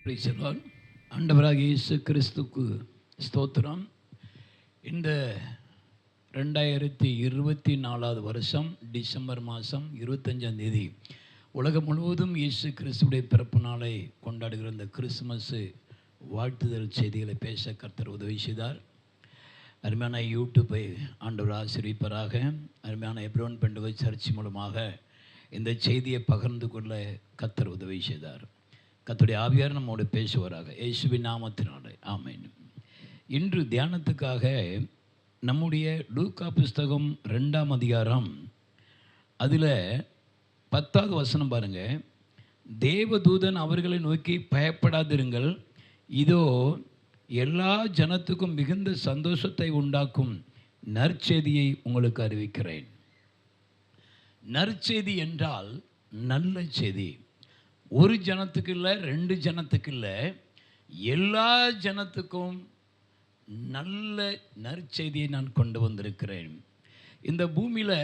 Praise the Lord. ஆண்டவராகிய இயேசு கிறிஸ்துவுக்கு ஸ்தோத்திரம். இந்த 2024 வருஷம் டிசம்பர் மாதம் 25ஆம் தேதி உலகம் முழுவதும் இயேசு கிறிஸ்துவுடைய பிறப்பு நாளை கொண்டாடுகிற இந்த கிறிஸ்துமஸ் வாழ்த்துதல் செய்திகளை பேச கர்த்தர் உதவி செய்தார். அருமையான யூடியூப்பை ஆண்டவர் ஆசீர்வதிப்பாராக. அருமையான எப்ரோன் பெண்டகோஸ்தே சர்ச் மூலமாக இந்த செய்தியை பகிர்ந்து கொள்ள கர்த்தர் உதவி செய்தார். கர்த்தருடைய ஆவியார் நம்மோடு பேசுவாராக. இயேசுவின் நாமத்தினாலே ஆமென். இன்று தியானத்துக்காக நம்முடைய லூக்கா புஸ்தகம் 2ஆம் அதிகாரம் அதில் 10வது வசனம் பாருங்கள். தேவதூதன் அவர்களை நோக்கி, பயப்படாதிருங்கள், இதோ எல்லா ஜனத்துக்கும் மிகுந்த சந்தோஷத்தை உண்டாக்கும் நற்செய்தியை உங்களுக்கு அறிவிக்கிறேன். நற்செய்தி என்றால் நல்ல செய்தி. ஒரு ஜனத்துக்கு இல்லை, 2 ஜனத்துக்கு இல்லை, எல்லா ஜனத்துக்கும் நல்ல நற்செய்தியை நான் கொண்டு வந்திருக்கிறேன். இந்த பூமியில்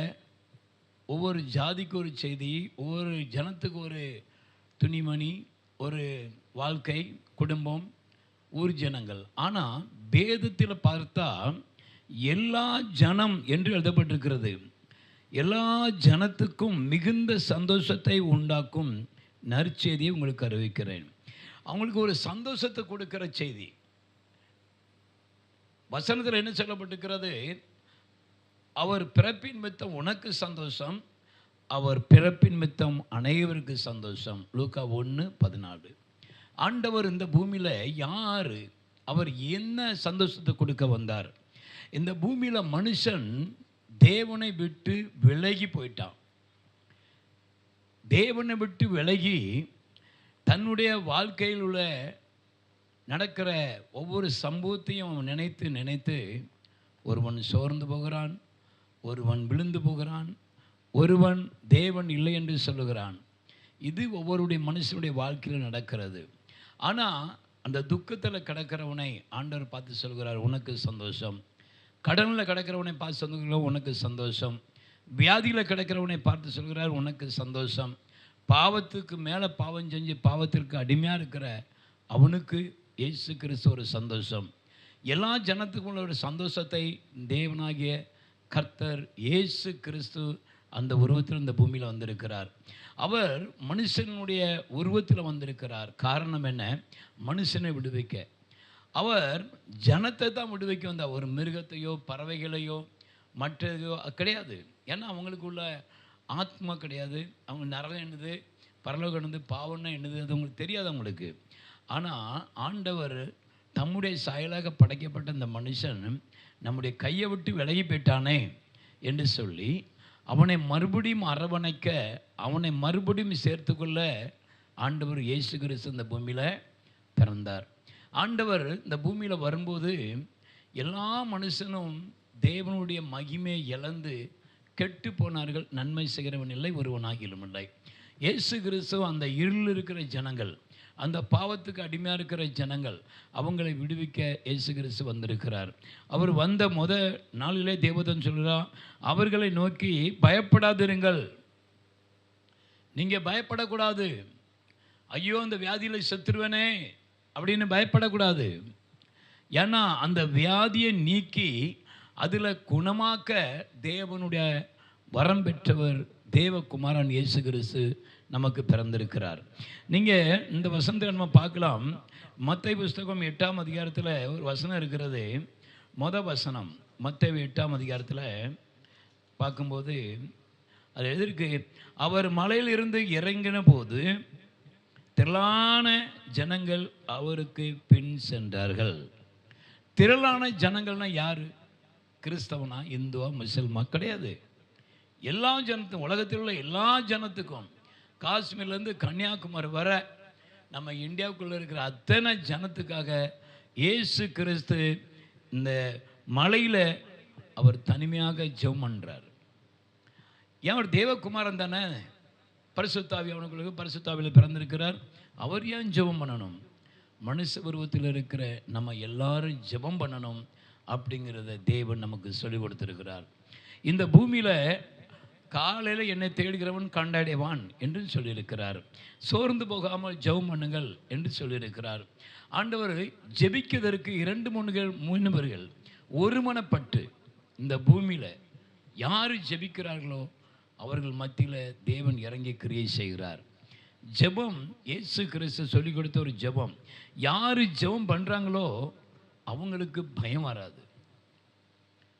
ஒவ்வொரு ஜாதிக்கு ஒரு செய்தி, ஒவ்வொரு ஜனத்துக்கு ஒரு துணிமணி, ஒரு வாழ்க்கை, குடும்பம், ஊர் ஜனங்கள். ஆனால் வேதத்தில் பார்த்தா எல்லா ஜனம் என்று எழுதப்பட்டிருக்கிறது. எல்லா ஜனத்துக்கும் மிகுந்த சந்தோஷத்தை உண்டாக்கும் நற்செய்தியை உங்களுக்கு அறிவிக்கிறேன். அவங்களுக்கு ஒரு சந்தோஷத்தை கொடுக்கிற செய்தி. வசனத்தில் என்ன சொல்லப்பட்டிருக்கிறது? அவர் பிறப்பின் மித்தம் உனக்கு சந்தோஷம், அவர் பிறப்பின் மித்தம் அனைவருக்கு சந்தோஷம். லூக்கா 1:14. ஆண்டவர் இந்த பூமியில் யார், அவர் என்ன சந்தோஷத்தை கொடுக்க வந்தார்? இந்த பூமியில் மனுஷன் தேவனை விட்டு விலகி போயிட்டான். தேவனை விட்டு விலகி தன்னுடைய வாழ்க்கையில் உள்ள நடக்கிற ஒவ்வொரு சம்பவத்தையும் நினைத்து நினைத்து ஒருவன் சோர்ந்து போகிறான், ஒருவன் விழுந்து போகிறான், ஒருவன் தேவன் இல்லை என்று சொல்லுகிறான். இது ஒவ்வொருடைய மனுஷனுடைய வாழ்க்கையில் நடக்கிறது. ஆனால் அந்த துக்கத்தில் கிடக்கிறவனை ஆண்டவர் பார்த்து சொல்கிறார், உனக்கு சந்தோஷம். கடனில் கிடக்கிறவனை பார்த்து சொல்கிறார், உனக்கு சந்தோஷம். வியாதியில் கிடக்கிறவனை பார்த்து சொல்கிறார், உனக்கு சந்தோஷம். பாவத்துக்கு மேலே பாவம் செஞ்சு பாவத்திற்கு அடிமையாக இருக்கிற அவனுக்கு இயேசு கிறிஸ்து ஒரு சந்தோஷம். எல்லா ஜனத்துக்குள்ள ஒரு சந்தோஷத்தை தேவனாகிய கர்த்தர் இயேசு கிறிஸ்து அந்த உருவத்தில் இந்த பூமியில் வந்திருக்கிறார். அவர் மனுஷனுடைய உருவத்தில் வந்திருக்கிறார். காரணம் என்ன? மனுஷனை விடுவிக்க. அவர் ஜனத்தை தான் விடுவிக்க வந்தார். ஒரு மிருகத்தையோ பறவைகளையோ மற்றதையோ கிடையாது. ஏன்னா அவங்களுக்குள்ள ஆத்மா கிடையாது. அவங்க நரகம் என்னது, பரலோகம் என்னது, பாவம்னா என்னது, அது அவங்களுக்கு தெரியாது அவங்களுக்கு. ஆனால் ஆண்டவர் தம்முடைய சாயலாக படைக்கப்பட்ட இந்த மனுஷன் நம்முடைய கையை விட்டு விலகி போயிட்டானே என்று சொல்லி அவனை மறுபடியும் அரவணைக்க, அவனை மறுபடியும் சேர்த்துக்கொள்ள ஆண்டவர் இயேசு கிறிஸ்து இந்த பூமியில் பிறந்தார். ஆண்டவர் இந்த பூமியில் வரும்போது எல்லா மனுஷனும் தேவனுடைய மகிமையை இழந்து கெட்டு போனார்கள். நன்மை செய்கிறவன் இல்லை, ஒருவனாகிலும் இல்லை. இயேசு கிறிஸ்து அந்த இருளில் இருக்கிற ஜனங்கள், அந்த பாவத்துக்கு அடிமையாக இருக்கிற ஜனங்கள், அவங்களை விடுவிக்க இயேசு கிறிஸ்து வந்திருக்கிறார். அவர் வந்த நாளிலே தேவதூதன் சொல்கிறார், அவர்களை நோக்கி, பயப்படாதிருங்கள். நீங்கள் பயப்படக்கூடாது. ஐயோ அந்த வியாதியில் செத்துருவேனே அப்படின்னு பயப்படக்கூடாது. ஏன்னா அந்த வியாதியை நீக்கி அதில் குணமாக்க தேவனுடைய வரம் பெற்றவர் தேவகுமாரன் இயேசு கிறிஸ்து நமக்கு பிறந்திருக்கிறார். நீங்கள் இந்த வசனத்தை நம்ம பார்க்கலாம். மத்தேயு புஸ்தகம் 8ஆம் அதிகாரத்தில் ஒரு வசனம் இருக்கிறது. வசனம் மத்தேயு 8ஆம் அதிகாரத்தில் பார்க்கும்போது அது எதற்கு? அவர் மலையில் இருந்து இறங்கின போது திரளான ஜனங்கள் அவருக்கு பின் சென்றார்கள். திரளான ஜனங்கள்னால் யார்? கிறிஸ்தவனா, இந்துவா, முஸ்லிமா? கிடையாது. எல்லா ஜனத்துக்கும், உலகத்தில் உள்ள எல்லா ஜனத்துக்கும், காஷ்மீர்லேருந்து கன்னியாகுமரி வர நம்ம இந்தியாவுக்குள்ளே இருக்கிற அத்தனை ஜனத்துக்காக இயேசு கிறிஸ்து இந்த மலையில் அவர் தனிமையாக ஜெபம் பண்ணுறார். ஏன்? அவர் தேவகுமாரன் தானே. பரிசுத்தாவி அவனுக்கு பரிசுத்தாவியில் பிறந்திருக்கிறார். அவர் ஏன் ஜெபம் பண்ணணும்? மனுஷ உருவத்தில் இருக்கிற நம்ம எல்லாரும் ஜெபம் பண்ணணும் அப்படிங்கிறத தேவன் நமக்கு சொல்லிக் கொடுத்துருக்கிறார். இந்த பூமியில் காலையில் என்னை தேடுகிறவன் கண்டடைவான் என்று சொல்லியிருக்கிறார். சோர்ந்து போகாமல் ஜெபம் பண்ணுங்கள் என்று சொல்லியிருக்கிறார். ஆண்டவர் ஜெபிக்கிறதற்கு 2 முனிவர்கள் ஒருமனப்பட்டு இந்த பூமியில் யார் ஜெபிக்கிறார்களோ அவர்கள் மத்தியில் தேவன் இறங்கி கிரியை செய்கிறார். ஜெபம் இயேசு கிறிஸ்து சொல்லிக் கொடுத்த ஒரு ஜெபம். யார் ஜெபம் பண்ணுறாங்களோ அவங்களுக்கு பயம் வராது.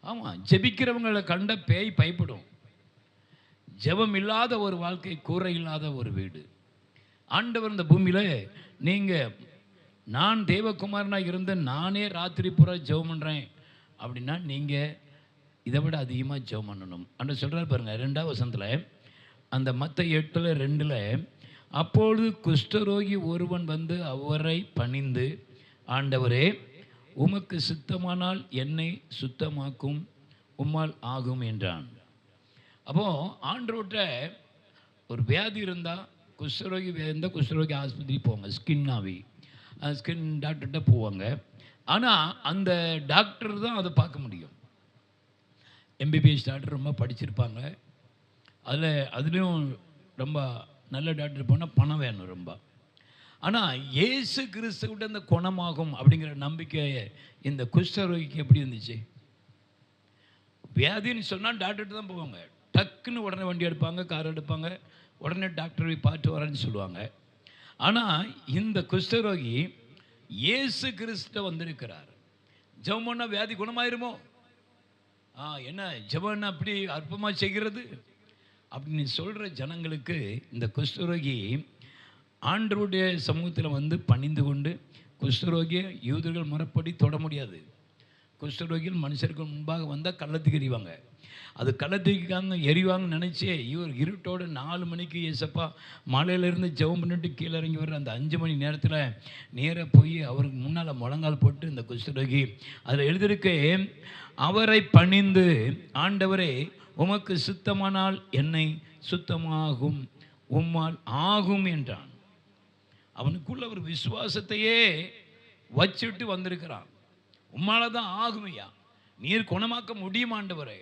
ஆமாம், ஜெபிக்கிறவங்களை கண்ட பேய் பயப்படும். ஜெபம் இல்லாத ஒரு வாழ்க்கை, கூரை இல்லாத ஒரு வீடு. ஆண்டவர் இந்த பூமியில் நீங்கள் நான் தேவகுமாரனாக இருந்த நானே ராத்திரி பூரா ஜெபம் பண்ணுறேன் அப்படின்னா நீங்கள் இதை விட அதிகமாக ஜெபம் பண்ணணும். அன்று சொல்கிறார் பாருங்கள் 2ஆம் வசனத்தில், அந்த மத்தேயு 8:2, அப்பொழுது குஷ்டரோகி ஒருவன் வந்து அவரை பணிந்து, ஆண்டவரே உமக்கு சித்தமானால் என்னை சுத்தமாக்கும், உம்மால் ஆகும் என்றான். அப்போது ஆண்டவர்கிட்ட ஒரு வியாதி இருந்தால், குஷ்டரோகி இருந்தால் குஷ்டரோகி ஆஸ்பத்திரி போவாங்க, ஸ்கின் டாக்டர்கிட்ட போவாங்க. ஆனால் அந்த டாக்டர் தான் அதை பார்க்க முடியும். எம்பிபிஎஸ் டாக்டர் ரொம்ப படிச்சிருப்பாங்க, அதுலேயும் ரொம்ப நல்ல டாக்டர் போனால் பணம் வேணும் ரொம்ப. ஆனால் இயேசு கிறிஸ்துவிட்ட இந்த குணமாகும் அப்படிங்கிற நம்பிக்கை இந்த குஷ்டரோகிக்கு எப்படி இருந்துச்சு? வியாதின்னு சொன்னால் டாக்டர்கிட்ட தான் போவாங்க. டக்குன்னு உடனே வண்டி எடுப்பாங்க, கார் எடுப்பாங்க, உடனே டாக்டர் போய் பார்த்து வரேன்னு சொல்லுவாங்க. ஆனால் இந்த குஷ்டரோகி இயேசு கிறிஸ்துட்ட வந்திருக்கிறார். ஜெபம் பண்ணால் வியாதி குணமாயிருமோ? என்ன ஜெபம் அப்படி அற்பமாக செய்கிறது அப்படின்னு சொல்கிற ஜனங்களுக்கு இந்த குஷ்டரோகி ஆண்டவருடைய சமூகத்தில் வந்து பணிந்து கொண்டு, குஷ்டரோகியை யூதர்கள் முறைப்படி தொட முடியாது. குஷ்டரோகிகள் மனுஷர்கள் முன்பாக வந்தால் கள்ளத்துக்கு எறிவாங்க. அது கள்ளத்துக்காங்க எறிவாங்கன்னு நினச்சி இவர் இருட்டோடு 4 மணிக்கு ஏசப்பா மலையிலேருந்து ஜெபம் பண்ணிட்டு கீழே இறங்கி வர்ற அந்த 5 மணி நேரத்தில் நேராக போய் அவருக்கு முன்னால் முழங்கால் போட்டு இந்த குஷ்டரோகி அதில் எழுதியிருக்க, அவரை பணிந்து, ஆண்டவரே உமக்கு சுத்தமானால் என்னை சுத்தமாகும், உம்மால் ஆகும் என்றான். அவனுக்குள்ள ஒரு விசுவாசத்தையே வச்சுட்டு வந்திருக்கிறான். உம்மால தான் ஆகுமையா, நீர் குணமாக்க முடியும் ஆண்டவரே,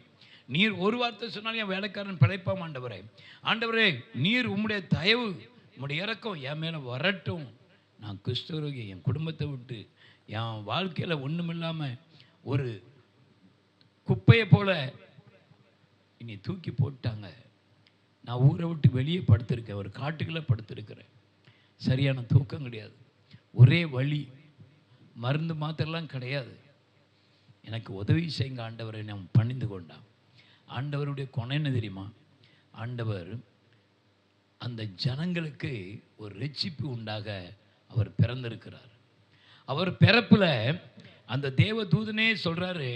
நீர் ஒரு வார்த்தை சொன்னாலும் என் வேலைக்காரன் பிழைப்பாம் ஆண்டவரே, ஆண்டவரே நீர் உம்முடைய தயவு உம்முடைய இறக்கம் என் மேலே வரட்டும். நான் குஷ்டரோகி என் குடும்பத்தை விட்டு என் வாழ்க்கையில் ஒன்றுமில்லாமல் ஒரு குப்பையை போல இனி தூக்கி போட்டாங்க. நான் ஊரை விட்டு வெளியே படுத்திருக்கேன், ஒரு காட்டுக்குள்ளே படுத்திருக்கிறேன், சரியான தூக்கம் கிடையாது, ஒரே வலி, மருந்து மாத்திரலாம் கிடையாது, எனக்கு உதவி செய்யுங்க ஆண்டவரை நான் பணிந்து கொண்டான். ஆண்டவருடைய குணம் என்ன தெரியுமா? ஆண்டவர் அந்த ஜனங்களுக்கு ஒரு ரட்சிப்பு உண்டாக அவர் பிறந்திருக்கிறார். அவர் பிறப்பில் அந்த தேவ தூதனே சொல்கிறாரு,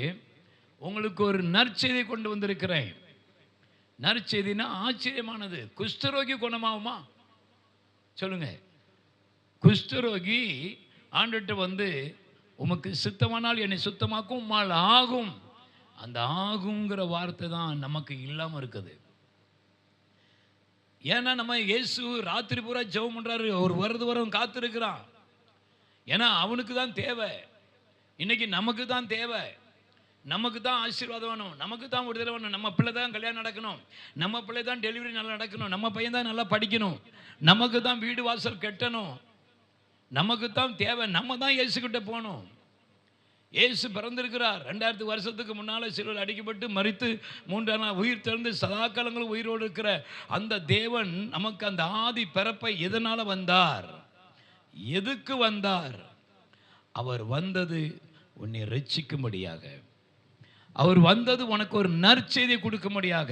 உங்களுக்கு ஒரு நற்செய்தி கொண்டு வந்திருக்கிறேன். நற்செய்தினா ஆச்சரியமானது. குஷ்டரோகி குணமாகுமா சொல்லுங்க? குஷ்டரோகி ஆண்டுகிட்ட வந்து, உமக்கு சுத்தமானால் என்னை சுத்தமாக்கும், உம்மால் ஆகும். அந்த ஆகுங்கிற வார்த்தை தான் நமக்கு இல்லாமல் இருக்குது. ஏன்னா நம்ம இயேசு ராத்திரி பூரா ஜெபம் பண்ணுறாரு, ஒரு வரவன் காத்திருக்கிறான். ஏன்னா அவனுக்கு தான் தேவை, இன்னைக்கு நமக்கு தான் தேவை, நமக்கு தான் ஆசீர்வாதம் வேணும், நமக்கு தான் விடுதலை வேணும், நம்ம பிள்ளை தான் கல்யாணம் நடக்கணும், நம்ம பிள்ளை தான் டெலிவரி நல்லா நடக்கணும், நம்ம பையன் தான் நல்லா படிக்கணும், நமக்கு தான் வீடு வாசல் கட்டணும், நமக்கு தான் தேவை, நம்ம தான் இயேசுக்கிட்ட போகணும். இயேசு பிறந்திருக்கிறார். 2000 வருஷத்துக்கு முன்னால் சிலுவையில் அடிக்கப்பட்டு மரித்து 3ஆம் நாள் உயிர் தெழுந்து சதாகாலங்களும் உயிரோடு இருக்கிற அந்த தேவன் நமக்கு அந்த ஆதி பிறப்பை எதனால் வந்தார்? எதுக்கு வந்தார்? அவர் வந்தது உன்னை ரட்சிக்கும்படியாக. அவர் வந்தது உனக்கு ஒரு நற்செய்தி கொடுக்கும்படியாக,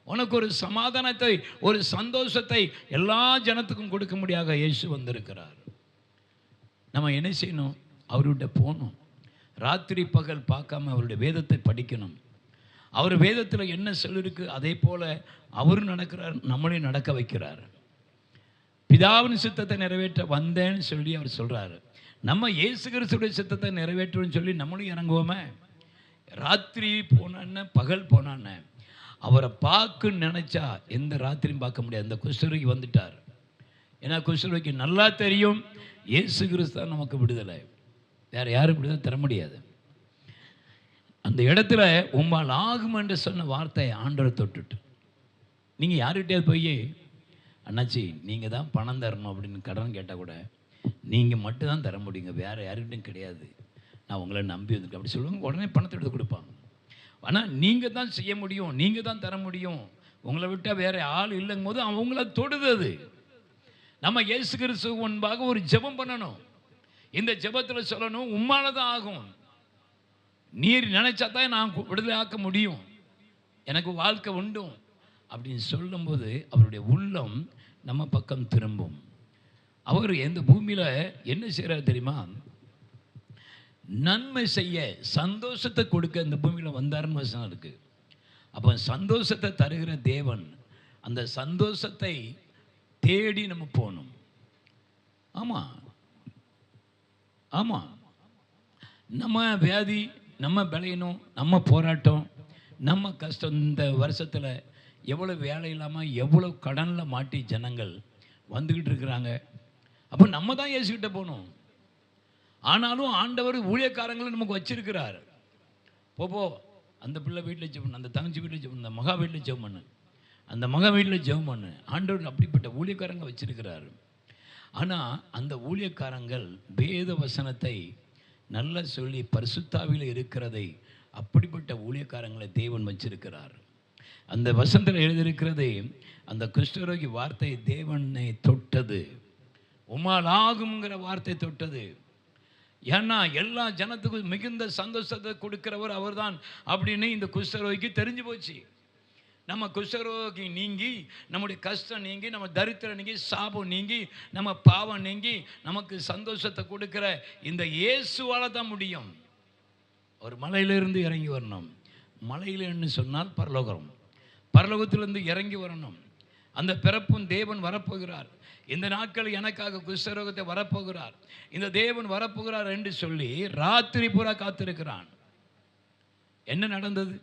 உனக்கு ஒரு சமாதானத்தை, ஒரு சந்தோஷத்தை எல்லா ஜனத்துக்கும் கொடுக்கும்படியாக இயேசு வந்திருக்கிறார். நம்ம என்ன செய்யணும்? அவர்கிட்ட போகணும். ராத்திரி பகல் பார்க்காம அவருடைய வேதத்தை படிக்கணும். அவர் வேதத்தில் என்ன சொல்லிருக்கு அதே போல் அவர் நடக்கிறார், நம்மளையும் நடக்க வைக்கிறார். பிதாவின் சித்தத்தை நிறைவேற்ற வந்தேன்னு சொல்லி அவர் சொல்கிறாரு. நம்ம இயேசு கிறிஸ்துடைய சித்தத்தை நிறைவேற்றணும்னு சொல்லி நம்மளும் இறங்குவோமே. ராத்திரி போனான்னு பகல் போனான்னு அவரை பார்க்குன்னு நினச்சா எந்த ராத்திரியும் பார்க்க முடியாது. அந்த குஷ்டரோகி வந்துட்டார். ஏன்னா குஷ்டரோகிக்கு நல்லா தெரியும் இயேசு கிறிஸ்து தான் நமக்கு விடுதலை, வேறு யாரும் விடுதலை தர முடியாது. அந்த இடத்துல உம்மால் ஆகும் என்று சொன்ன வார்த்தை ஆண்டவர் தொட்டுட்டு நீங்கள் யார்கிட்டயாவது போய் அண்ணாச்சி நீங்கள் தான் பணம் தரணும் அப்படின்னு கடன் கேட்டால் கூட நீங்கள் மட்டும்தான் தர முடியுங்க, வேறு யாருக்கிட்டையும் கிடையாது, நான் உங்களை நம்பி வந்துருக்கேன் அப்படி சொல்லுவாங்க. உடனே பணத்தை எடுத்து கொடுப்பாங்க. ஆனால் நீங்கள் தான் செய்ய முடியும், நீங்கள் தான் தர முடியும், உங்களை விட்டால் வேறு ஆள் இல்லைங்கும் போது அவங்கள தொடுது. அது நம்ம இயேசு கிறிஸ்து முன்பாக ஒரு ஜெபம் பண்ணணும். இந்த ஜெபத்தில் சொல்லணும், உம்மால தான் ஆகும், நீர் நினைச்சா தான் நான் விடுதலை ஆக்க முடியும், எனக்கு வாழ்க்கை உண்டும் அப்படின்னு சொல்லும்போது அவருடைய உள்ளம் நம்ம பக்கம் திரும்பும். அவர் எந்த பூமியில் என்ன செய்கிறார் தெரியுமா? நன்மை செய்ய, சந்தோஷத்தை கொடுக்க இந்த பூமியில் வந்தாருன்னு வசனம் இருக்கு. அப்போ சந்தோஷத்தை தருகிற தேவன், அந்த சந்தோஷத்தை தேடி நம்ம போகணும். ஆமாம் ஆமாம், நம்ம வியாதி, நம்ம பலவீனம், நம்ம போராட்டம், நம்ம கஷ்டம், இந்த வருஷத்தில் எவ்வளோ வேலை இல்லாமல் எவ்வளோ கடனில் மாட்டி ஜனங்கள் வந்துக்கிட்டு இருக்கிறாங்க. அப்போ நம்ம தான் இயேசுக்கிட்ட போகணும். ஆனாலும் ஆண்டவர் ஊழியக்காரங்களை நமக்கு வச்சிருக்கிறார். போ அந்த பிள்ளை வீட்டில் ஜெபம் பண்ணு, அந்த தங்கச்சி வீட்டில் ஜெபம் பண்ணு, அந்த மகா வீட்டில் ஜெபம் பண்ணு, அந்த மகா வீட்டில் ஜெபம் பண்ணு. ஆண்டவர் அப்படிப்பட்ட ஊழியக்காரங்க வச்சிருக்கிறார். ஆனால் அந்த ஊழியக்காரங்கள் வேத வசனத்தை நல்லா சொல்லி பரிசுத்தாவியில் இருக்கிறதை, அப்படிப்பட்ட ஊழியக்காரங்களை தேவன் வச்சிருக்கிறார். அந்த வசனத்தில் எழுதியிருக்கிறதே, அந்த குஷ்டரோகி வார்த்தை தேவனை தொட்டது, உம்மால் ஆகுங்கிற வார்த்தை தொட்டது. ஏன்னா எல்லா ஜனத்துக்கும் மிகுந்த சந்தோஷத்தை கொடுக்கிறவர் அவர் தான் அப்படின்னு இந்த குஷ்டரோகிக்கு தெரிஞ்சு போச்சு. நம்ம குஷ்டரோகி நீங்கி, நம்முடைய கஷ்டம் நீங்கி, நம்ம தரித்திரம் நீங்கி, சாபம் நீங்கி, நம்ம பாவம் நீங்கி, நமக்கு சந்தோஷத்தை கொடுக்கிற இந்த இயேசுவால தான் முடியும். ஒரு மலையிலிருந்து இறங்கி வரணும். மலையிலன்னு சொன்னால் பரலோகம், பரலோகத்திலிருந்து இறங்கி வரணும். அந்த பிறப்பும் தேவன் வரப்போகிறார். இந்த நாட்கள் எனக்காக குஷ்டரோகத்தை வரப்போகிறார், இந்த தேவன் வரப்போகிறார் என்று சொல்லி ராத்திரி பூரா காத்திருக்கிறான். என்ன நடந்தது?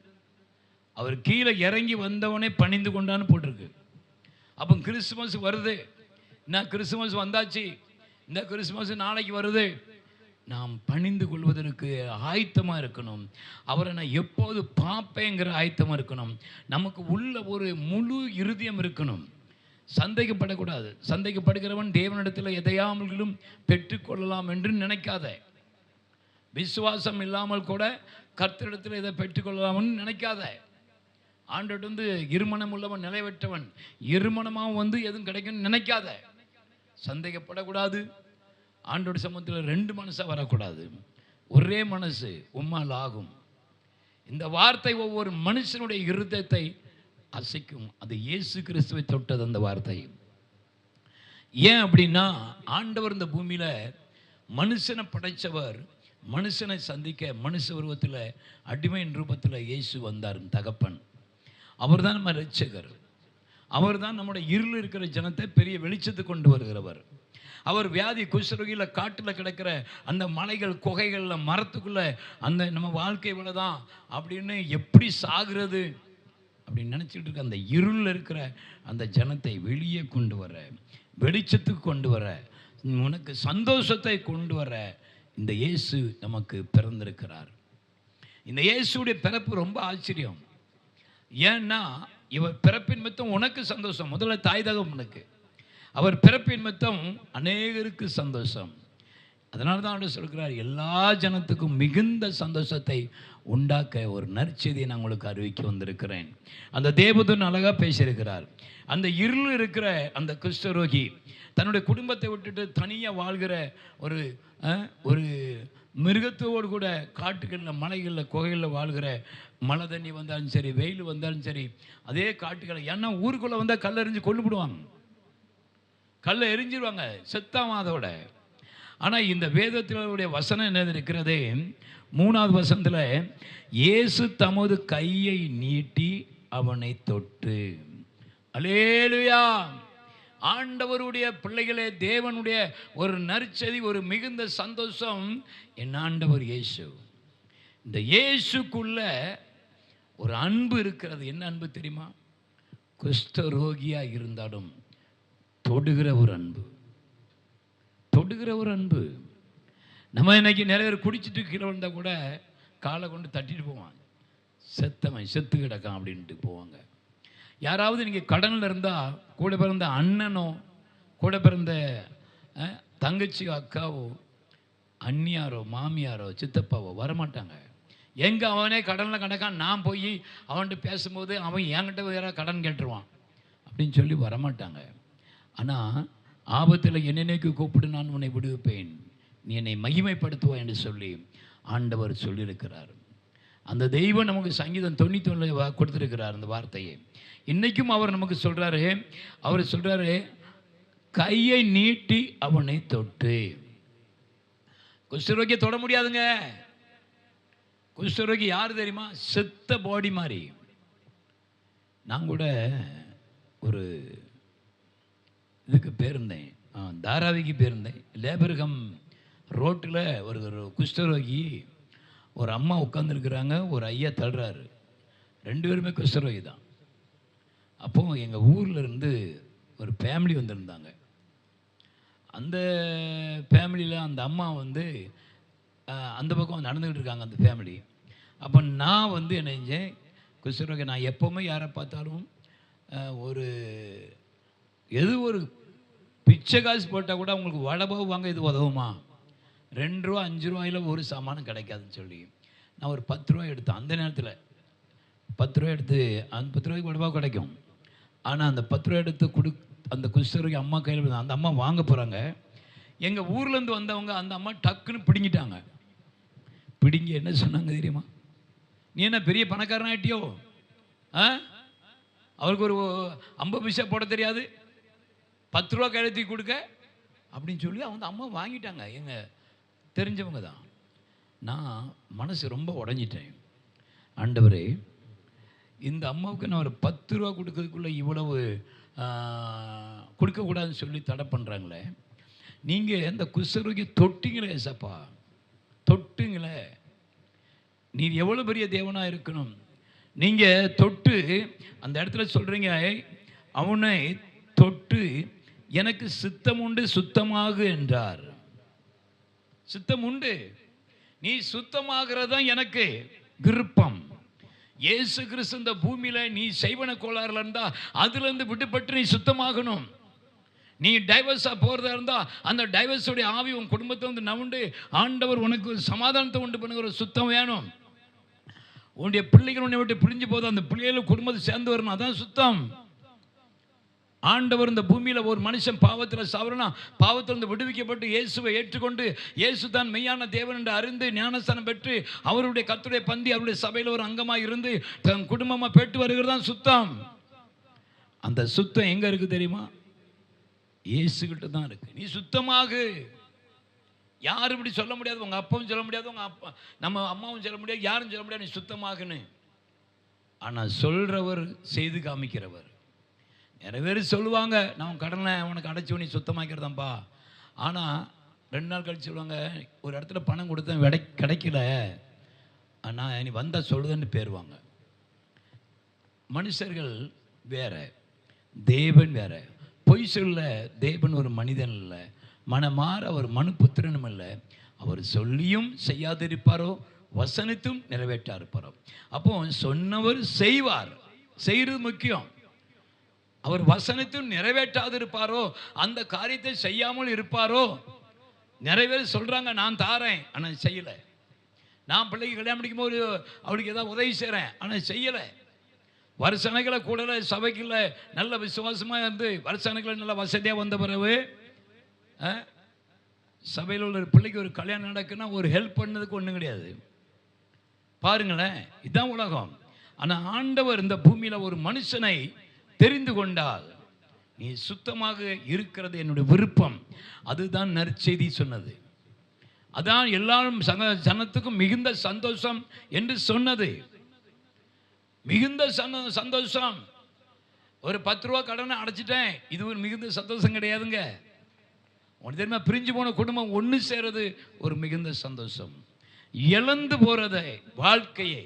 அவர் கீழே இறங்கி வந்தவனே பணிந்து கொண்டான்னு போட்டிருக்கு. அப்போ கிறிஸ்துமஸ் வருது, என்ன கிறிஸ்துமஸ் வந்தாச்சு, இந்த கிறிஸ்துமஸ் நாளைக்கு வருது. நாம் பணிந்து கொள்வதற்கு ஆயத்தமாக இருக்கணும். அவரை நான் எப்போது பார்ப்பேங்கிற ஆயத்தமாக இருக்கணும். நமக்கு உள்ள ஒரு முழு இருதயம் இருக்கணும். சந்தேகப்படக்கூடாது. சந்தேகப்படுகிறவன் தேவனிடத்தில் எதையாமலும் பெற்றுக்கொள்ளலாம் என்று நினைக்காத. விசுவாசம் இல்லாமல் கூட கர்த்தரிடத்தில் இதை பெற்றுக்கொள்ளலாம்னு நினைக்காத. ஆண்டவர் வந்து இருமனம் உள்ளவன் நிலைவற்றவன், இருமனமாக எதுவும் கிடைக்கும்னு நினைக்காத. சந்தேகப்படக்கூடாது. ஆண்டோட சமூகத்தில் ரெண்டு மனசாக வரக்கூடாது, ஒரே மனசு, உம்மால் ஆகும். இந்த வார்த்தை ஒவ்வொரு மனுஷனுடைய இருதயத்தை அசைக்கும். அது இயேசு கிறிஸ்துவை தொட்டது அந்த வார்த்தை. ஏன் அப்படின்னா, ஆண்டவர் இந்த பூமியில் மனுஷனை படைத்தவர், மனுஷனை சந்திக்க மனுஷ உருவத்தில் அடிமையின் ரூபத்தில் இயேசு வந்தார். தகப்பன் அவர் தான் நம்ம இரட்சகர். அவர் தான் நம்முடைய இருள் இருக்கிற ஜனத்தை பெரிய வெளிச்சத்துக்கு கொண்டு வருகிறவர். அவர் வியாதி குஷ்டரோகியில் காட்டில் கிடக்கிற அந்த மலைகள் குகைகளில் மரத்துக்குள்ளே அந்த நம்ம வாழ்க்கை தான் அப்படின்னு எப்படி சாகிறது அப்படின்னு நினச்சிட்டு இருக்க அந்த இருளில் இருக்கிற அந்த ஜனத்தை வெளியே கொண்டு வர, வெளிச்சத்துக்கு கொண்டு வர, உனக்கு சந்தோஷத்தை கொண்டு வர இந்த இயேசு நமக்கு பிறந்திருக்கிறார். இந்த இயேசுடைய பிறப்பு ரொம்ப ஆச்சரியம். ஏன்னா இவர் பிறப்பின் மித்தம் உனக்கு சந்தோஷம். முதல்ல தாய் தகப்பனுக்கு, அவர் பிறப்பின் மித்தம் அநேகருக்கு சந்தோஷம். அதனால தான் அவர் சொல்கிறார், எல்லா ஜனத்துக்கும் மிகுந்த சந்தோஷத்தை உண்டாக்க ஒரு நற்செய்தியை நான் உங்களுக்கு அறிவிக்க வந்திருக்கிறேன். அந்த தேவதூதன் அழகாக பேசியிருக்கிறார். அந்த இருள் இருக்கிற அந்த குஷ்டரோகி தன்னுடைய குடும்பத்தை விட்டுட்டு தனியாக வாழ்கிற ஒரு மிருகத்தோடு கூட காட்டுகளில், மலைகளில், குகைகளில் வாழ்கிற, மழை தண்ணி வந்தாலும் சரி, வெயில் வந்தாலும் சரி, அதே காட்டுகளை, ஏன்னா ஊருக்குள்ளே வந்தால் கல்லெறிஞ்சு கொண்டுபிடுவாங்க, கல்லை எரிஞ்சிருவாங்க செத்தாம அதோட. ஆனால் இந்த வேதத்தினுடைய வசனம் என்ன இருக்கிறதே, 3வது வசனத்தில், இயேசு தமது கையை நீட்டி அவனை தொட்டு. அல்லேலூயா! ஆண்டவருடைய பிள்ளைகளே, தேவனுடைய ஒரு நற்செய்தி, ஒரு மிகுந்த சந்தோஷம். என் ஆண்டவர் இயேசு, இந்த இயேசுக்குள்ள ஒரு அன்பு இருக்கிறது. என்ன அன்பு தெரியுமா? குஷ்டரோகியாக இருந்தாலும் தொடுகிற ஒரு அன்பு, தொடுகிற ஒரு அன்பு. நம்ம இன்னைக்கு நிறைய பேர் குடிச்சிட்டு கீழே வந்தால் கூட காலை கொண்டு தட்டிட்டு போவாங்க, செத்தவன் செத்து கிடக்கான் அப்படின்ட்டு போவாங்க. யாராவது நீங்கள் கடனில் இருந்தால் கூட பிறந்த அண்ணனோ கூட பிறந்த தங்கச்சியோ அக்காவோ அண்ணியாரோ மாமியாரோ சித்தப்பாவோ வரமாட்டாங்க. எங்கே அவனே கடனில் கிடக்கான், நான் போய் அவன்கிட்ட பேசும்போது அவன் என்கிட்ட வேற கடன் கேட்டுருவான் அப்படின்னு சொல்லி வரமாட்டாங்க. ஆனால் ஆபத்தில் என்னென்னைக்கு கூப்பிடு, நான் உன்னை விடுவிப்பேன், நீ என்னை மகிமைப்படுத்துவா என்று சொல்லி ஆண்டவர் சொல்லியிருக்கிறார். அந்த தெய்வம் நமக்கு சங்கீதம் 91 கொடுத்துருக்கிறார் அந்த வார்த்தையை. இன்றைக்கும் அவர் நமக்கு சொல்கிறாரு, அவர் சொல்கிறாரு, கையை நீட்டி அவனை தொட்டு. குஷ்டரோகியை தொட முடியாதுங்க. குஷ்டரோகி யார் தெரியுமா? செத்த பாடி மாதிரி. நான் கூட ஒரு இதுக்கு போயிருந்தேன், தாராவிக்கு போயிருந்தேன். லேபர்கம் ரோட்டில் ஒரு குஷ்டரோகி, ஒரு அம்மா உட்காந்துருக்குறாங்க, ஒரு ஐயா தள்ளுறாரு. 2 பேருமே குஷ்டரோகி தான். அப்போது எங்கள் ஊரில் இருந்து ஒரு ஃபேமிலி வந்திருந்தாங்க. அந்த ஃபேமிலியில் அந்த அம்மா வந்து அந்த பக்கம் நடந்துக்கிட்டு இருக்காங்க அந்த ஃபேமிலி. அப்போ நான் வந்து என்ன செஞ்சேன், குஷ்டரோகி நான் எப்போவுமே யாரை பார்த்தாலும் ஒரு ஒரு பிச்சை காசு போட்டால் கூட அவங்களுக்கு வடபாவு வாங்க இது உதவுமா, 2 ரூபா 5 ரூபாயில் ஒரு சாமானும் கிடைக்காதுன்னு சொல்லி நான் ஒரு 10 ரூபா எடுத்தேன். அந்த நேரத்தில் 10 ரூபா எடுத்து, அந்த 10 ரூபாய்க்கு வடபாவு கிடைக்கும். ஆனால் அந்த 10 ரூபா எடுத்து அந்த குஷ்டரோகி அம்மா கையில், அந்த அம்மா வாங்க போகிறாங்க. எங்கள் ஊர்லேருந்து வந்தவங்க அந்த அம்மா டக்குன்னு பிடுங்கிட்டாங்க. பிடுங்கி என்ன சொன்னாங்க தெரியுமா? நீ என்ன பெரிய பணக்காரனாயிட்டியோ, அவருக்கு ஒரு 50 பைசா போட தெரியாது, 10 ரூபா கழுத்தி கொடுக்க அப்படின்னு சொல்லி அவங்க அம்மா வாங்கிட்டாங்க. எங்கள் தெரிஞ்சவங்க தான். நான் மனசு ரொம்ப உடஞ்சிட்டேன். ஆண்டவரே, இந்த அம்மாவுக்கு நான் ஒரு 10 ரூபா கொடுக்கறதுக்குள்ளே இவ்வளவு கொடுக்கக்கூடாதுன்னு சொல்லி தடை பண்ணுறாங்களே. நீங்கள் இந்த குஷ்டரோகி தொட்டிங்களே ஏசப்பா, தொட்டுங்களே. நீ எவ்வளோ பெரிய தேவனாக இருக்கணும். நீங்கள் தொட்டு அந்த இடத்துல சொல்கிறீங்க, அவனை தொட்டு எனக்கு சித்தம் உண்டு சுத்தமாக என்றார். சித்தம் உண்டு, நீ சுத்தமாகிறதான் எனக்கு விருப்பம். இயேசு கிறிஸ்து இந்த பூமியில் நீ செய்வன கோளாறுல இருந்தா அதுலேருந்து விடுபட்டு நீ சுத்தமாகணும். நீ டைவர்ஸாக போகிறதா இருந்தால் அந்த டைவர்ஸுடைய ஆவி உன் குடும்பத்தை வந்து நவுண்டு ஆண்டவர் உனக்கு சமாதானத்தை உண்டு பண்ணுகிற சுத்தம் வேணும். உன்னுடைய பிள்ளைகள் உன்னை விட்டு பிரிஞ்சு போதும், அந்த பிள்ளைகளும் குடும்பத்தை சேர்ந்து வரணும், அதான் சுத்தம். ஆண்டவர் இந்த பூமியில் ஒரு மனுஷன் பாவத்தில் சாவரனா, பாவத்திலிருந்து விடுவிக்கப்பட்டு இயேசுவை ஏற்றுக்கொண்டு இயேசு தான் மெய்யான தேவன் என்று அறிந்து ஞானஸ்தானம் பெற்று அவருடைய கர்த்தருடைய பந்தி அவருடைய சபையில் ஒரு அங்கமாக இருந்து தன் குடும்பமாக பெற்று வருகிறது தான் சுத்தம். அந்த சுத்தம் எங்கே இருக்குது தெரியுமா? இயேசுகிட்ட தான் இருக்கு. நீ சுத்தமாக, யாரும் இப்படி சொல்ல முடியாது, உங்கள் அப்பாவும் சொல்ல முடியாது, உங்கள் அப்பா நம்ம அம்மாவும் சொல்ல முடியாது, யாரும் சொல்ல முடியாது நீ சுத்தமாகுன்னு. ஆனால் சொல்கிறவர் செய்து காமிக்கிறவர். நிறைய பேர் சொல்லுவாங்க, நான் கடனை உனக்கு அடைச்சி நீ சுத்தமாக்கிறதான்ப்பா. ஆனால் 2 நாள் கழிச்சு சொல்லுவாங்க, ஒரு இடத்துல பணம் கொடுத்தேன் கிடைக்கல, ஆனால் நீ வந்தால் சொல்லுதுன்னு பேருவாங்க. மனுஷர்கள் வேற, தேவன் வேற. பொய் சொல்ல தேவன் ஒரு மனிதன் இல்லை, மனமாற அவர் மனுபுத்திரனும் இல்லை. அவர் சொல்லியும் செய்யாதிருப்பாரோ, வசனித்தும் நிறைவேற்றா இருப்பாரோ. அப்போ சொன்னவர் செய்வார், செய்கிறது முக்கியம். அவர் வசனத்தும் நிறைவேற்றாது இருப்பாரோ, அந்த காரியத்தை செய்யாமல் இருப்பாரோ. நிறைய பேர் சொல்கிறாங்க நான் தாரேன், ஆனால் செய்யலை. நான் பிள்ளைக்கு கல்யாணம் முடிக்கும்போது அவளுக்கு ஏதாவது உதவி செய்கிறேன், ஆனால் செய்யலை. வருஷங்களை கூட சபைக்குள்ள நல்ல விசுவாசமாக இருந்து வருஷங்களை நல்ல வசதியாக வந்த பிறகு சபையில் உள்ள பிள்ளைக்கு ஒரு கல்யாணம் நடக்குன்னா ஒரு ஹெல்ப் பண்ணதுக்கு ஒன்றும் கிடையாது. பாருங்களேன், இதுதான் உலகம். ஆனால் ஆண்டவர் இந்த பூமியில் ஒரு மனுஷனை தெரிந்து கொண்டால், நீ சுத்தமாக இருக்கிறது என்னுடைய விருப்பம், அதுதான் நற்செய்தி சொன்னது. அதான் எல்லாரும் ஜனத்துக்கும் மிகுந்த சந்தோஷம் என்று சொன்னது. மிகுந்த சந்தோஷம். ஒரு 10 ரூபா கடனை அடைச்சிட்டேன், இது ஒரு மிகுந்த சந்தோஷம் கிடையாதுங்க. உனக்கு தெரியுமா, பிரிஞ்சு போன குடும்பம் ஒன்று சேருது ஒரு மிகுந்த சந்தோஷம். இழந்து போறதை, வாழ்க்கையை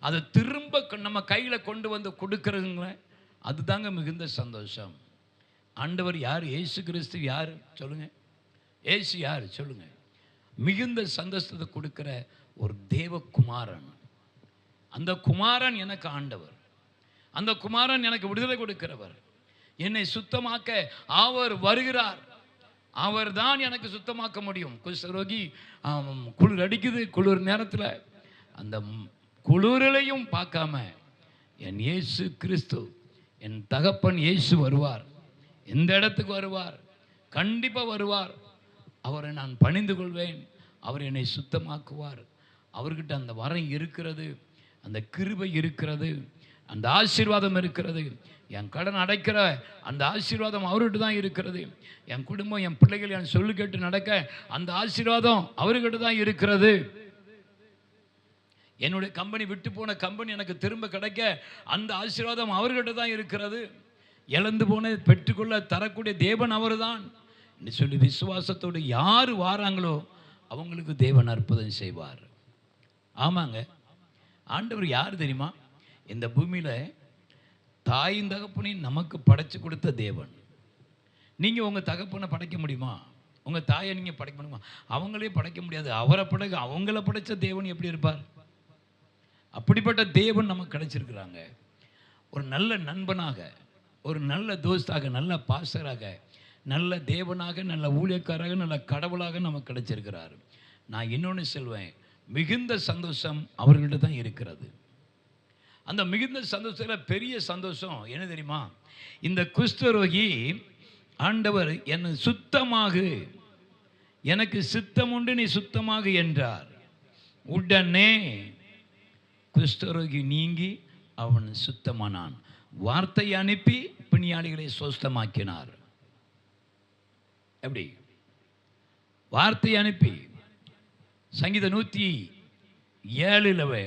அதை திரும்ப நம்ம கையில் கொண்டு வந்து கொடுக்கறதுங்கள, அதுதாங்க மிகுந்த சந்தோஷம். ஆண்டவர் யார்? இயேசு கிறிஸ்து யார் சொல்லுங்க? இயேசு யார் சொல்லுங்க? மிகுந்த சந்தோஷத்தை கொடுக்கிற ஒரு தேவகுமாரன். அந்த குமாரன் எனக்கு ஆண்டவர். அந்த குமாரன் எனக்கு விடுதலை கொடுக்கிறவர், என்னை சுத்தமாக்க அவர் வருகிறார். அவர் தான் எனக்கு சுத்தமாக்க முடியும். குஷ்டரோகி குளிர் அடிக்குது, குளிர் நேரத்தில் அந்த குளிரிலையும் பார்க்காம என் இயேசு கிறிஸ்து, என் தகப்பன் இயேசு வருவார். எந்த இடத்துக்கு வருவார்? கண்டிப்பாக வருவார். அவரை நான் பணிந்து கொள்வேன். அவர் என்னை சுத்தமாக்குவார். அவர்கிட்ட அந்த வரம் இருக்கிறது, அந்த கிருபை இருக்கிறது, அந்த ஆசீர்வாதம் இருக்கிறது. என் கடன் அடைக்கிற அந்த ஆசீர்வாதம் அவர்கிட்ட தான் இருக்கிறது. என் குடும்பம், என் பிள்ளைகள் என் சொல்லு கேட்டு நடக்க அந்த ஆசீர்வாதம் அவர்கிட்ட தான் இருக்கிறது. என்னுடைய கம்பெனி, விட்டு போன கம்பெனி எனக்கு திரும்ப கிடைக்க அந்த ஆசீர்வாதம் அவர்கிட்ட தான் இருக்கிறது. இழந்து போன பெற்றுக்கொள்ள தரக்கூடிய தேவன் அவர் தான் சொல்லி விசுவாசத்தோடு யார் வாராங்களோ அவங்களுக்கு தேவன் அற்புதம் செய்வார். ஆமாங்க, ஆண்டவர் யார் தெரியுமா? இந்த பூமியில் தாயின் தகப்பனையும் நமக்கு படைச்சு கொடுத்த தேவன். நீங்கள் உங்கள் தகப்பனை படைக்க முடியுமா? உங்கள் தாயை நீங்கள் படைக்க முடியுமா? அவங்களே படைக்க முடியாது. அவங்கள படைத்த தேவன் எப்படி இருப்பார்? அப்படிப்பட்ட தேவன் நமக்கு கிடைச்சிருக்கிறாங்க. ஒரு நல்ல நண்பனாக, ஒரு நல்ல தோஸ்தாக, நல்ல பாஸ்டராக, நல்ல தேவனாக, நல்ல ஊழியக்காராக, நல்ல கடவுளாக நமக்கு கிடைச்சிருக்கிறார். நான் இன்னொன்று சொல்வேன், மிகுந்த சந்தோஷம் அவர்கள்ட்ட தான் இருக்கிறது. அந்த மிகுந்த சந்தோஷத்தில் பெரிய சந்தோஷம் என்ன தெரியுமா? இந்த குஷ்டரோகி ஆண்டவர் என்னை சுத்தமாக, எனக்கு சித்தம் உண்டு, நீ சுத்தமாக என்றார். உடனே குஷ்டரோகி நீங்கி அவன் சுத்தமானான். வார்த்தை அனுப்பி பிணியாளிகளை சுத்தமாக்கினார். எப்படி? வார்த்தை அனுப்பி. சங்கீத 107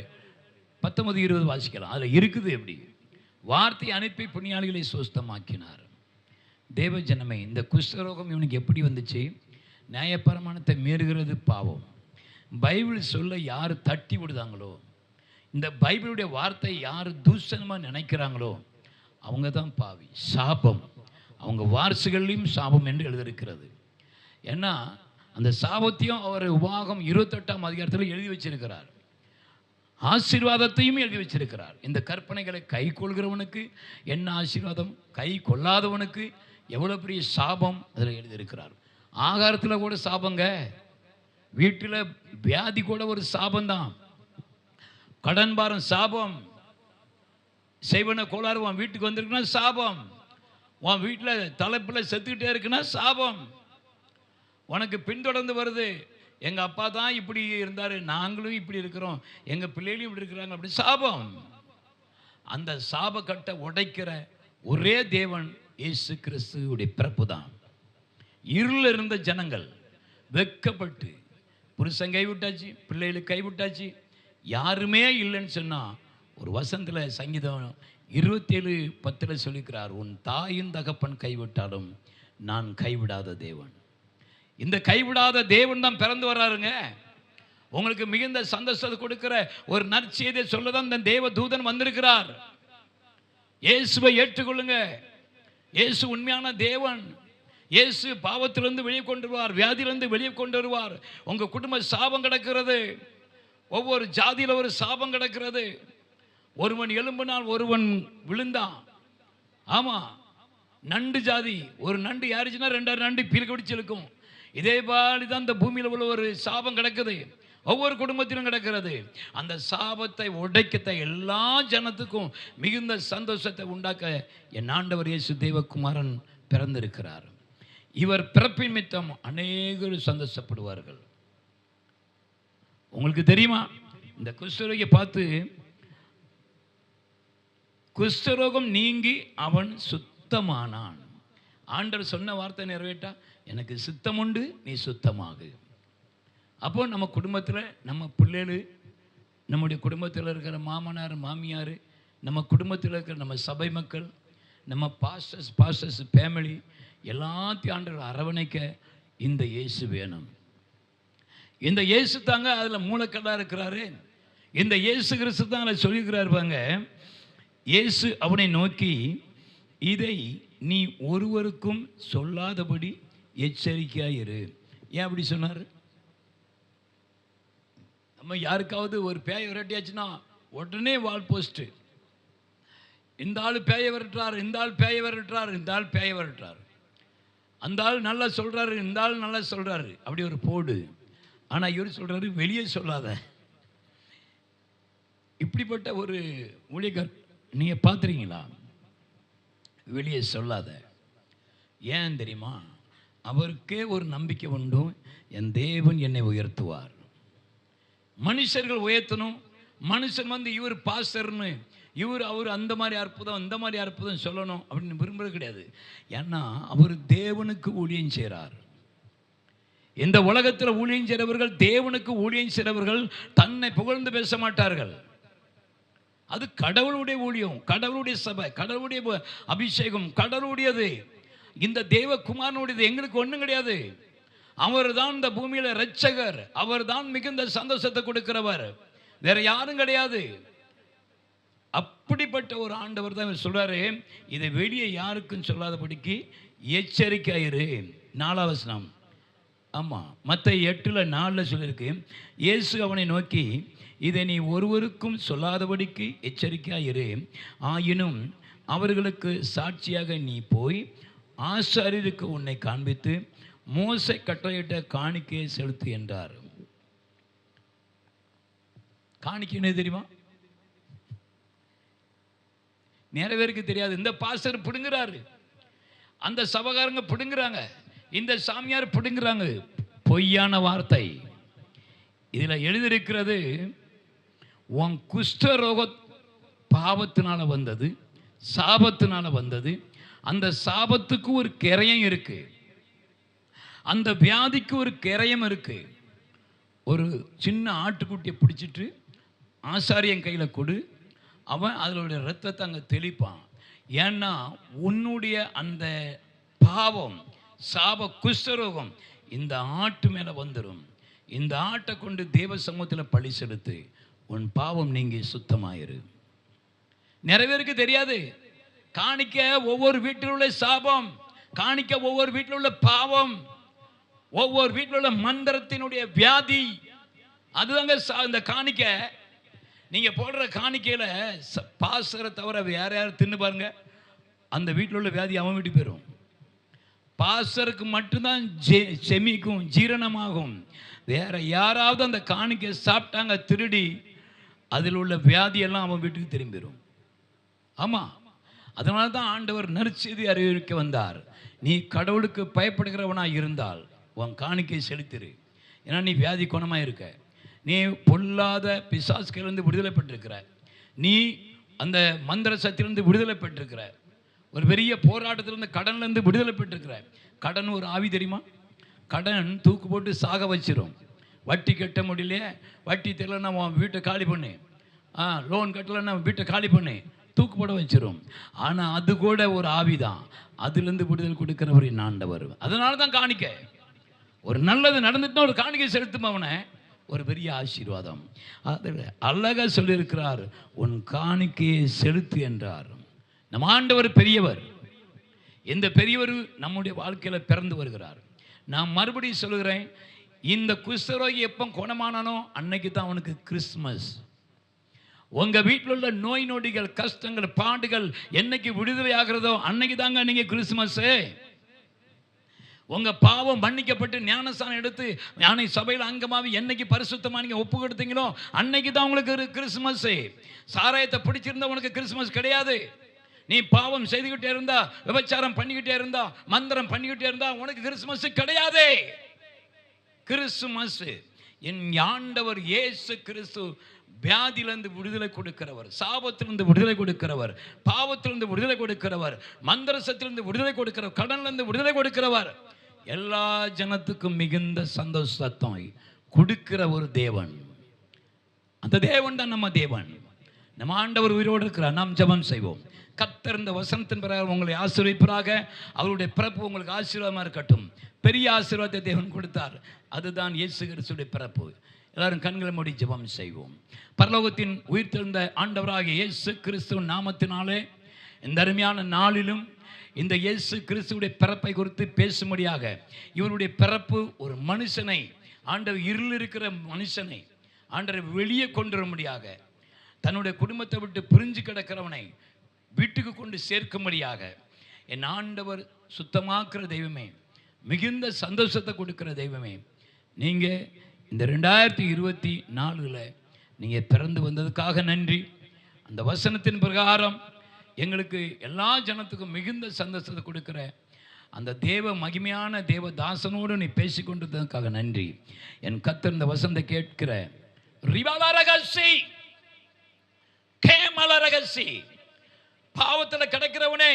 19 20 வாசிக்கலாம். அதில் இருக்குது எப்படி வார்த்தை அனுப்பி புண்ணியாளிகளை சுத்தமாக்கினார். தேவ ஜனமே, இந்த குஷ்டரோகம் இவனுக்கு எப்படி வந்துச்சு? நியாயப்பிரமாணத்தை மீறுகிறது பாவம். பைபிள் சொல்ல யார் தட்டி விடுதாங்களோ, இந்த பைபிளுடைய வார்த்தை யார் தூஷணமாக நினைக்கிறாங்களோ அவங்க தான் பாவி. சாபம், அவங்க வாரிசுகள்லையும் சாபம் என்று எழுதியிருக்கிறது. ஏன்னா அந்த சாபத்தையும் அவர் உபாகம் 28ஆம் அதிகாரத்தில் எழுதி வச்சிருக்கிறார். ஆசீர்வாதத்தையும் எழுதி வச்சிருக்கிறார். இந்த கற்பனைகளை கை கொள்கிறவனுக்கு என்ன ஆசீர்வாதம், கை கொள்ளாதவனுக்கு எவ்வளோ பெரிய சாபம் அதில் எழுதியிருக்கிறார். ஆகாரத்தில் கூட சாபங்க, வீட்டில் வியாதி கூட ஒரு சாபம்தான். கடன் பாரம் சாபம், செய்வன கோளாறு உன் வீட்டுக்கு வந்திருக்குன்னா சாபம், உன் வீட்டில் தலைப்பில் செத்துக்கிட்டே இருக்குன்னா சாபம், உனக்கு பின்தொடர்ந்து வருது. எங்கள் அப்பா தான் இப்படி இருந்தார், நாங்களும் இப்படி இருக்கிறோம், எங்கள் பிள்ளைகளும் இப்படி இருக்கிறாங்க, அப்படி சாபம். அந்த சாபக்கட்டை உடைக்கிற ஒரே தேவன் இயேசு கிறிஸ்துவுடைய பிறப்பு தான். இருளில் இருந்த ஜனங்கள் வெட்கப்பட்டு, புருஷன் கைவிட்டாச்சு, பிள்ளைகளுக்கு கைவிட்டாச்சு, யாருமே இல்லைன்னு சொன்னால் ஒரு வசனத்தில் சங்கீதம் 27:10 சொல்லிக்கிறார், உன் தாயின் தகப்பன் கைவிட்டாலும் நான் கைவிடாத தேவன். இந்த கைவிடாத தேவன் தான் பிறந்து வர்றாருங்க. உங்களுக்கு மிகுந்த சந்தோஷத்தை கொடுக்கிற ஒரு நற்செய்தியை சொல்ல தான் இந்த தேவ தூதன் வந்திருக்கிறார். இயேசுவை ஏற்றுக்கொள்ளுங்க. இயேசு உண்மையான தேவன். இயேசு பாவத்திலிருந்து வெளியே கொண்டு வருவார், வியாதியிலிருந்து வெளியே கொண்டு வருவார். உங்கள் குடும்ப சாபம் கிடக்கிறது, ஒவ்வொரு ஜாதியில் ஒரு சாபம் கிடக்கிறது. ஒருவன் எலும்பினால் ஒருவன் விழுந்தான். ஆமாம், நண்டு ஜாதி, ஒரு நண்டு யாருச்சுன்னா 2 நண்டு பிரிக்கடிச்சு இழுக்கும். இதே மாதிரி தான் இந்த பூமியில் உள்ள ஒரு சாபம் கிடக்குது, ஒவ்வொரு குடும்பத்திலும் கிடக்கிறது. அந்த சாபத்தை உடைக்கத்த எல்லா ஜனத்துக்கும் மிகுந்த சந்தோஷத்தை உண்டாக்க என் ஆண்டவர் இயேசு தேவகுமாரன் பிறந்திருக்கிறார். இவர் பிறப்பின் மித்தம் அநேகர் சந்தோஷப்படுவார்கள். உங்களுக்கு தெரியுமா, இந்த குஷ்டரோகியை பார்த்து குஷ்டரோகம் நீங்கி அவன் சுத்தமானான். ஆண்டவர் சொன்ன வார்த்தை நிறைவேற்றா, எனக்கு சித்தம் உண்டு, நீ சுத்தமாகு. அப்போ நம்ம குடும்பத்தில், நம்ம பிள்ளைகள், நம்முடைய குடும்பத்தில் இருக்கிற மாமனார் மாமியார், நம்ம குடும்பத்தில் இருக்கிற நம்ம சபை மக்கள், நம்ம பாஸ்டர்ஸ் ஃபேமிலி எல்லாத்தையும் ஆண்டவர் அரவணைக்க இந்த இயேசு வேணும். இந்த இயேசு தாங்க அதில் மூலக்கல்லாக இருக்கிறாரு. இந்த இயேசு கிறிஸ்து தான் அதில் சொல்லியிருக்கிறார் பாங்க. இயேசு அவனை நோக்கி, இதை நீ ஒருவருக்கும் சொல்லாதபடி எச்சரிக்கையாயிரு. ஏன் அப்படி சொன்னார்? நம்ம யாருக்காவது ஒரு பேய் விரட்டியாச்சுன்னா உடனே வால் போஸ்ட்டு. இந்த ஆள் பேய விரட்டுறார், இந்த ஆள் பேய விரட்டுறார், இந்த ஆள் பேய விரட்டுறார், அந்த ஆள் நல்லா சொல்கிறாரு, இந்த ஆள் நல்லா சொல்கிறாரு, அப்படி ஒரு போடு. ஆனால் இவர் சொல்கிறாரு வெளியே சொல்லாத. இப்படிப்பட்ட ஒரு ஊழியக்கார் நீங்கள் பார்த்துறீங்களா? வெளியே சொல்லாத. ஏன் தெரியுமா? அவருக்கே ஒரு நம்பிக்கை உண்டு, என் தேவன் என்னை உயர்த்துவார். மனுஷர்கள் உயர்த்தணும், மனுஷன் வந்து இவர் பாஸ்டர்னு அவர் அந்த மாதிரி அற்புதம் இந்த மாதிரி அற்புதம் சொல்லணும் அப்படின்னு விரும்புறது கிடையாது. ஏன்னா அவர் தேவனுக்கு ஊழியம் செய்கிறார். இந்த உலகத்தில் ஊழியம் செய்கிறவர்கள், தேவனுக்கு ஊழியம் செய்கிறவர்கள் தன்னை புகழ்ந்து பேச மாட்டார்கள். அது கடவுளுடைய ஊழியம், கடவுளுடைய சபை, கடவுளுடைய அபிஷேகம், கடவுளுடையது. இந்த தேவகுமாரனுடையது. எங்களுக்கு ஒன்றும் கிடையாது. அவர் தான் இந்த பூமியில இரட்சகர், அவர் தான் மிகுந்த சந்தோஷத்தை கொடுக்கிறவர், வேற யாரும் கிடையாது. அப்படிப்பட்ட ஒரு ஆண்டவர் தான் சொல்றாரு, இதை வெளியே யாருக்கும் சொல்லாதபடிக்கு எச்சரிக்கையாயிரு. 4 வசனம். ஆமாம், மத்தேயு 8:4 சொல்லியிருக்கு. இயேசு அவனை நோக்கி, இதை நீ ஒருவருக்கும் சொல்லாதபடிக்கு எச்சரிக்கையாயிரு. ஆயினும் அவர்களுக்கு சாட்சியாக நீ போய் ஆசாரியருக்கு உன்னை காண்பித்து மோசே கட்டளையிட்ட காணிக்கையை செலுத்து என்றார். காணிக்கைன்னு தெரியுமா? நிறைய பேருக்கு தெரியாது. இந்த பாஸ்டர் பிடுங்குறாரு, அந்த சபகாரங்க பிடுங்குறாங்க, இந்த சாமியார் பிடுங்குறாங்க. பொய்யான வார்த்தை. இதில் எழுதியிருக்கிறது, உன் குஷ்டரோக பாவத்தினால வந்தது, சாபத்தினால வந்தது. அந்த சாபத்துக்கு ஒரு கிரயம் இருக்கு, அந்த வியாதிக்கு ஒரு கிரயம் இருக்கு. ஒரு சின்ன ஆட்டுக்குட்டியை பிடிச்சிட்டு ஆசாரியன் கையில் கொடு, அவன் அதனுடைய ரத்தத்தை அங்கே தெளிப்பான். ஏன்னா உன்னுடைய அந்த பாவம், சாப, குஷ்டரோகம் இந்த ஆட்டு மேலே வந்துடும். இந்த ஆட்டை கொண்டு தேவ சமூகத்தில் பழி செலுத்து, உன் பாவம் நீங்கி சுத்தமாயிரு. நிறைய பேருக்கு தெரியாது. காணிக்க ஒவ்வொரு வீட்டில் உள்ள சாபம், காணிக்க ஒவ்வொரு வீட்டில் உள்ள பாவம், ஒவ்வொரு வீட்டில் உள்ள மந்திரத்தினுடைய வியாதி. அதுதாங்க இந்த காணிக்க. நீங்க போடுற காணிக்கையில பாசரை தவிர வேற யாரும் தின்னு பாருங்க, அந்த வீட்டில் உள்ள வியாதி அவன் வீட்டுக்கு போயிடும். பாசருக்கு மட்டும்தான் செமிக்கும், ஜீரணமாகும். வேற யாராவது அந்த காணிக்கை சாப்பிட்டாங்க திருடி, அதில் உள்ள வியாதியெல்லாம் அவன் வீட்டுக்கு திரும்பிடும். ஆமாம், அதனால தான் ஆண்டவர் நற்செய்தி அறிவிக்க வந்தார். நீ கடவுளுக்கு பயப்படுகிறவனாக இருந்தால் உன் காணிக்கை செலுத்திரு. ஏன்னா நீ வியாதி குணமாக இருக்க, நீ பொல்லாத பிசாசுகளிலிருந்து விடுதலை பெற்றிருக்கிற, நீ அந்த மந்திர சக்தியிலிருந்து விடுதலை பெற்றிருக்கிற, ஒரு பெரிய போராட்டத்திலிருந்து கடன்லேருந்து விடுதலை பெற்றிருக்கிற. கடன் ஒரு ஆவி தெரியுமா? கடன் தூக்கு போட்டு சாக வச்சிரும். வட்டி கட்ட முடியல, வட்டி தெரியலன்னா உன் வீட்டை காலி பண்ணு, லோன் கட்டலைன்னா வீட்டை காலி பண்ணு, தூக்கு போட வச்சிரும். ஆனால் அது கூட ஒரு ஆவி தான், அதுலேருந்து விடுதலை கொடுக்கிறவர் என் ஆண்டவர். அதனால தான் காணிக்க. ஒரு நல்லது நடந்துட்டுனா ஒரு காணிக்கை செலுத்தும் அவனை, ஒரு பெரிய ஆசீர்வாதம். அதில் அழகாக சொல்லியிருக்கிறார், உன் காணிக்கையை செலுத்து என்றார். நம் ஆண்டவர் பெரியவர். இந்த பெரியவர் நம்முடைய வாழ்க்கையில் பிறந்து வருகிறார். நான் மறுபடியும் சொல்லுகிறேன், இந்த குஷ்டரோகி எப்போ குணமானானோ அன்னைக்கு தான் அவனுக்கு கிறிஸ்துமஸ். உங்க வீட்டில் உள்ள நோய் நொடிகள், கஷ்டங்கள், பாடுகள் என்னைக்கு விடுதலை ஆகிறதோ அன்னைக்கு தாங்க நீங்க கிறிஸ்துமஸே. உங்க பாவம் மன்னிக்கப்பட்டு ஞானஸ்தானம் எடுத்து ஞான சபையில் அங்கமாவி என்னைக்கு பரிசுத்தமா நீங்க ஒப்பு கொடுத்தீங்களோ அன்னைக்கு தான் உங்களுக்கு கிறிஸ்துமஸ். சாராயத்தை பிடிச்சிருந்தா உனக்கு கிறிஸ்துமஸ் கிடையாது. நீ பாவம் செய்துகிட்டே இருந்தா, விபச்சாரம் பண்ணிக்கிட்டே இருந்தா, மந்திரம் பண்ணிக்கிட்டே இருந்தா உனக்கு கிறிஸ்துமஸ் கிடையாது. கிறிஸ்துமஸ் என் ஆண்டவர் இயேசு கிறிஸ்து வியாதியிலிருந்து விடுதலை கொடுக்கிறவர், சாபத்திலிருந்து விடுதலை கொடுக்கிறவர், பாவத்திலிருந்து விடுதலை கொடுக்கிறவர், மந்திரசத்திலிருந்து விடுதலை கொடுக்கிறவர், கடனிலிருந்து விடுதலை கொடுக்கிறவர், எல்லா ஜனத்துக்கும் மிகுந்த சந்தோஷத்தை கொடுக்கிற ஒரு தேவன். அந்த தேவன் தான் நம்ம தேவன். நம்ம ஆண்டவர் உயிரோடு இருக்கிறார். நாம் ஜெபம் செய்வோம். கர்த்தர் இந்த வசனத்தின் பிரகாரம் உங்களை ஆசீர்வதிப்பாராக. அவருடைய பிறப்பு உங்களுக்கு ஆசீர்வாதமாக இருக்கட்டும். பெரிய ஆசீர்வாதத்தை தேவன் கொடுத்தார். அதுதான் இயேசு கிறிஸ்துவின் பிறப்பு. எல்லாரும் கண்களை மூடி ஜெபம் செய்வோம். பரலோகத்தின் உயிர்த்தெழுந்த ஆண்டவராகிய இயேசு கிறிஸ்துவின் நாமத்தினாலே இந்த அருமையான நாளிலும் இந்த இயேசு கிறிஸ்துவுடைய பிறப்பை குறித்து பேசும்படியாக, இவருடைய பிறப்பு ஒரு மனுஷனை, ஆண்டவர் இருள் இருக்கிற மனுஷனை ஆண்டவர் வெளியே கொண்டு வரும்படியாக, தன்னுடைய குடும்பத்தை விட்டு பிரிஞ்சு கிடக்கிறவனை வீட்டுக்கு கொண்டு சேர்க்கும்படியாக என் ஆண்டவர் சுத்தமாக்குற தெய்வமே, மிகுந்த சந்தோஷத்தை கொடுக்குற தெய்வமே, நீங்கள் இந்த 2024 நீங்கள் பிறந்து வந்ததுக்காக நன்றி. அந்த வசனத்தின் பிரகாரம் எங்களுக்கு எல்லா ஜனத்துக்கும் மிகுந்த சந்தோஷத்தை கொடுக்குற அந்த தேவ மகிமையான தேவ தாசனோடு நீ பேசி கொண்டதுக்காக நன்றி. என் கர்த்தர் இந்த வசனத்தை கேட்கிற ரிவாலரகசி கேமலரகசி பாவத்தில் கிடக்கிறவனே,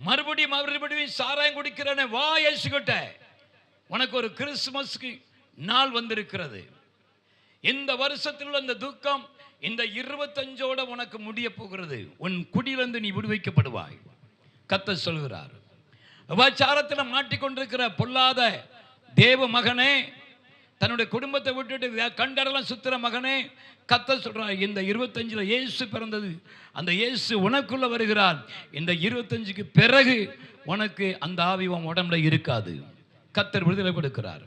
மறுபடியும் சாராயம் குடிக்கிறவனே, வா இயேசுகிட்ட. உனக்கு ஒரு கிறிஸ்துமஸ்க்கு நாள் வந்திருக்கிறது. இந்த வருஷத்தில் இந்த துக்கம் இந்த 25ஓட உனக்கு முடிய போகிறது. உன் குடியிலிருந்து நீ விடுவிக்கப்படுவாய். கர்த்தர் சொல்கிறார். விபச்சாரத்தில் மாட்டிக்கொண்டிருக்கிற பொல்லாத தேவ மகனே, தன்னுடைய குடும்பத்தை விட்டுட்டு கண்டரெல்லாம் சுத்துற மகனே, கர்த்தர் சொல்றார், இந்த 25 இயேசு பிறந்தது. அந்த இயேசு உனக்குள்ள வருகிறார். இந்த 25க்கு பிறகு உனக்கு அந்த ஆவி உன் உடம்புல இருக்காது. கர்த்தர் விடுதலை கொடுக்கிறார்.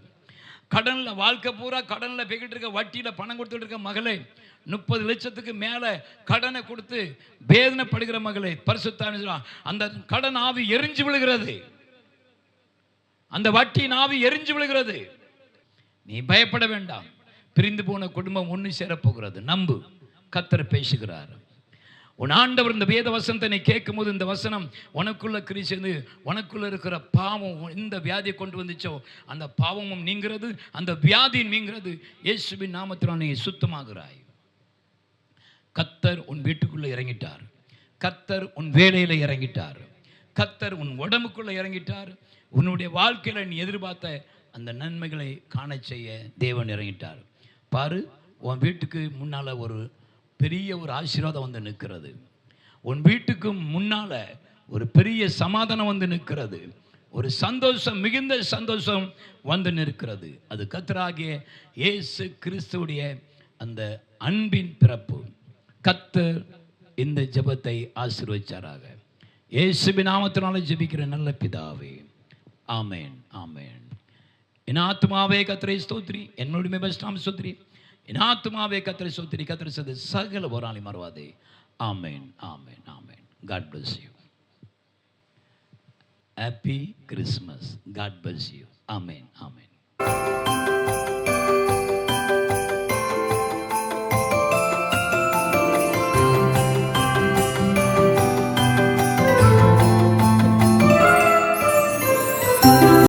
கடனில் வாழ்க்கை பூரா கடனில் போய்கிட்டு இருக்க, வட்டியில் பணம் கொடுத்துட்டு இருக்க மகளே, 30 லட்சத்துக்கு மேலே கடனை கொடுத்து வேதனைப்படுகிற மகளே, பரிசுத்த அந்த கடன் ஆவி எரிஞ்சு விழுகிறது. அந்த வட்டியின் ஆவி எரிஞ்சு விழுகிறது. நீ பயப்பட வேண்டாம். பிரிந்து போன குடும்பம் ஒன்று சேரப்போகிறது. நம்பு, கர்த்தர் பேசுகிறார். உன் ஆண்டவர் இந்த வேத வசனத்தை நீ கேட்கும் போது இந்த வசனம் உனக்குள்ள கிரிச்சது. உனக்குள்ள இருக்கிற பாவம் இந்த வியாதியை கொண்டு வந்துச்சோ அந்த பாவமும் நீங்கிறது, அந்த வியாதி நீங்கிறது. இயேசுவின் நாமத்தினால் நீ சுத்தமாகிறாய். கர்த்தர் உன் வீட்டுக்குள்ளே இறங்கிட்டார். கர்த்தர் உன் வேலையில் இறங்கிட்டார். கர்த்தர் உன் உடம்புக்குள்ளே இறங்கிட்டார். உன்னுடைய வாழ்க்கையில் நீ எதிர்பார்த்த அந்த நன்மைகளை காண செய்ய தேவன் இறங்கிட்டார். பாரு, உன் வீட்டுக்கு முன்னால் ஒரு பெரிய ஒரு ஆசீர்வாதம் வந்து நிற்கிறது. உன் வீட்டுக்கு முன்னால் ஒரு பெரிய சமாதானம் வந்து நிற்கிறது. ஒரு சந்தோஷம், மிகுந்த சந்தோஷம் வந்து நிற்கிறது. அது கர்த்தராகிய இயேசு கிறிஸ்துவுடைய அந்த அன்பின் பிறப்பு. கர்த்தர் இந்த ஜெபத்தை ஆசீர்வதிச்சாராக. இயேசுவின் நாமத்தினால ஜெபிக்கிற நல்ல பிதாவே, ஆமேன், ஆமேன். என் ஆத்துமாவே கர்த்தரை ஸ்தோத்திரி, என்னுடைய பெஸ்டாம் ஸ்தோத்திரி. என் ஆத்துமாவே கர்த்தரை ஸ்தோத்திரி, கர்த்தர் செய்த சகல போராளி மறவாதே. ஆமேன், ஆமேன், ஆமேன். God bless you. Happy Christmas. God bless you. Amen, amen.